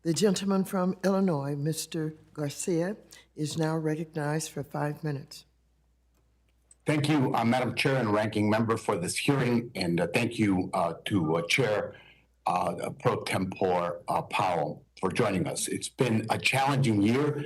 The gentleman from Illinois, Mr. Garcia, is now recognized for 5 minutes. Thank you, Madam Chair and Ranking Member, for this hearing, and thank you to Chair Pro Tempore Powell for joining us. It's been a challenging year.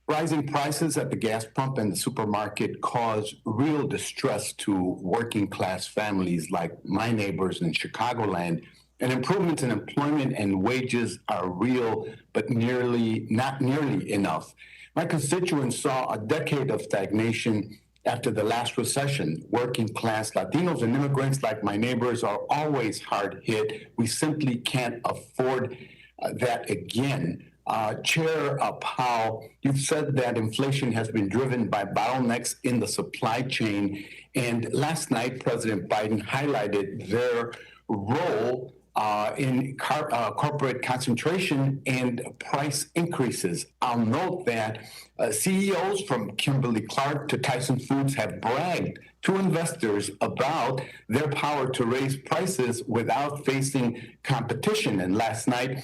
Rising prices at the gas pump and the supermarket cause real distress to working class families like my neighbors in Chicagoland, and improvements in employment and wages are real, but not nearly enough. My constituents saw a decade of stagnation after the last recession. Working class Latinos and immigrants like my neighbors are always hard hit. We simply can't afford that again. Chair Powell, you've said that inflation has been driven by bottlenecks in the supply chain. And last night, President Biden highlighted their role in corporate concentration and price increases. I'll note that CEOs from Kimberly-Clark to Tyson Foods have bragged to investors about their power to raise prices without facing competition. And last night,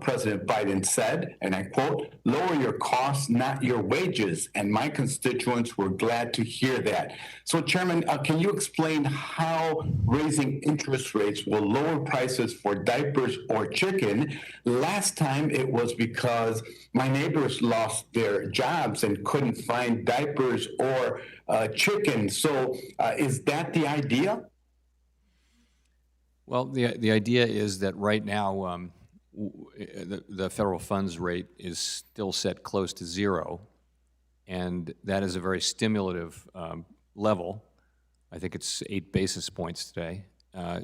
President Biden said, and I quote, "Lower your costs, not your wages." And my constituents were glad to hear that. So, Chairman, can you explain how raising interest rates will lower prices for diapers or chicken? Last time it was because my neighbors lost their jobs and couldn't find diapers or chicken. So is that the idea? Well, the idea is that right now the federal funds rate is still set close to zero, and that is a very stimulative level. I think it's 8 basis points today.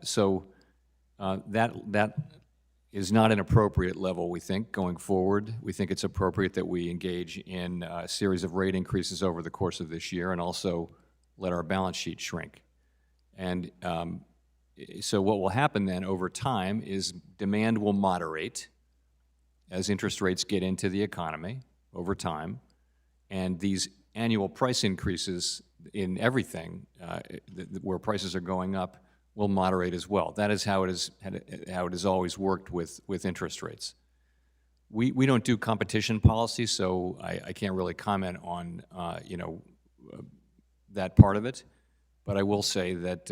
So that is not an appropriate level, we think, going forward. We think it's appropriate that we engage in a series of rate increases over the course of this year and also let our balance sheet shrink. And so what will happen then over time is demand will moderate as interest rates get into the economy over time, and these annual price increases in everything where prices are going up will moderate as well. That is how it has always worked with interest rates. We don't do competition policy, so I can't really comment on that part of it. But I will say that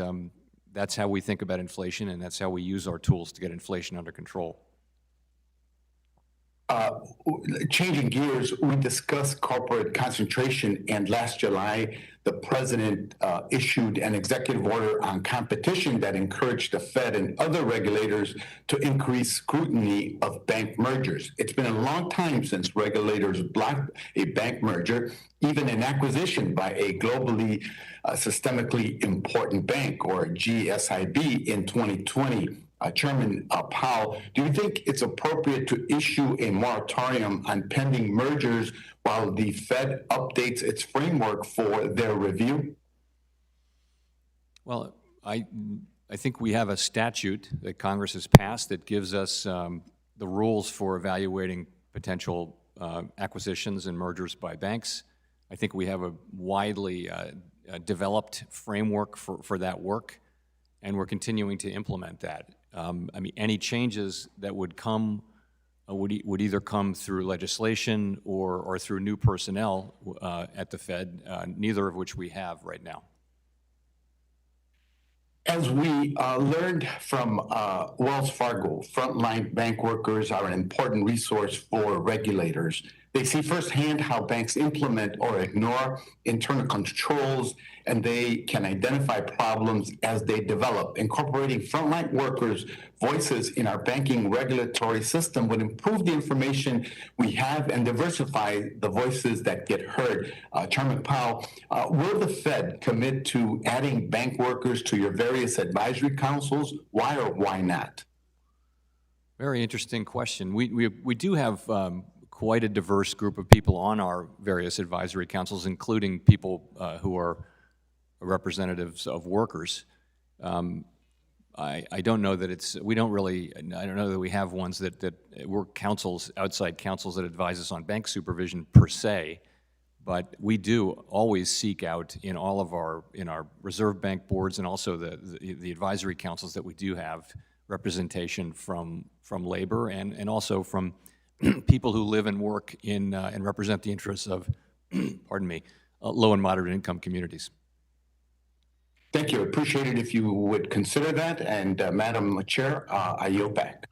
that's how we think about inflation, and that's how we use our tools to get inflation under control. Changing gears, we discussed corporate concentration, and last July, the president issued an executive order on competition that encouraged the Fed and other regulators to increase scrutiny of bank mergers. It's been a long time since regulators blocked a bank merger, even an acquisition by a globally systemically important bank, or GSIB, in 2020. Chairman Powell, do you think it's appropriate to issue a moratorium on pending mergers while the Fed updates its framework for their review? Well, I think we have a statute that Congress has passed that gives us the rules for evaluating potential acquisitions and mergers by banks. I think we have a widely developed framework for that work, and we're continuing to implement that. I mean, any changes that would come would either come through legislation or through new personnel at the Fed, neither of which we have right now. As we learned from Wells Fargo, frontline bank workers are an important resource for regulators. They see firsthand how banks implement or ignore internal controls, and they can identify problems as they develop. Incorporating frontline workers' voices in our banking regulatory system would improve the information we have and diversify the voices that get heard. Chairman Powell, will the Fed commit to adding bank workers to your various advisory councils? Why or why not? Very interesting question. We do have quite a diverse group of people on our various advisory councils, including people who are representatives of workers. I don't know that I don't know that we have ones that work councils, outside councils that advise us on bank supervision per se, but we do always seek out in all of our reserve bank boards and also the advisory councils that we do have representation from labor and also from people who live and work in and represent the interests of, pardon me, low and moderate income communities. Thank you. Appreciate it if you would consider that. And Madam Chair, I yield back.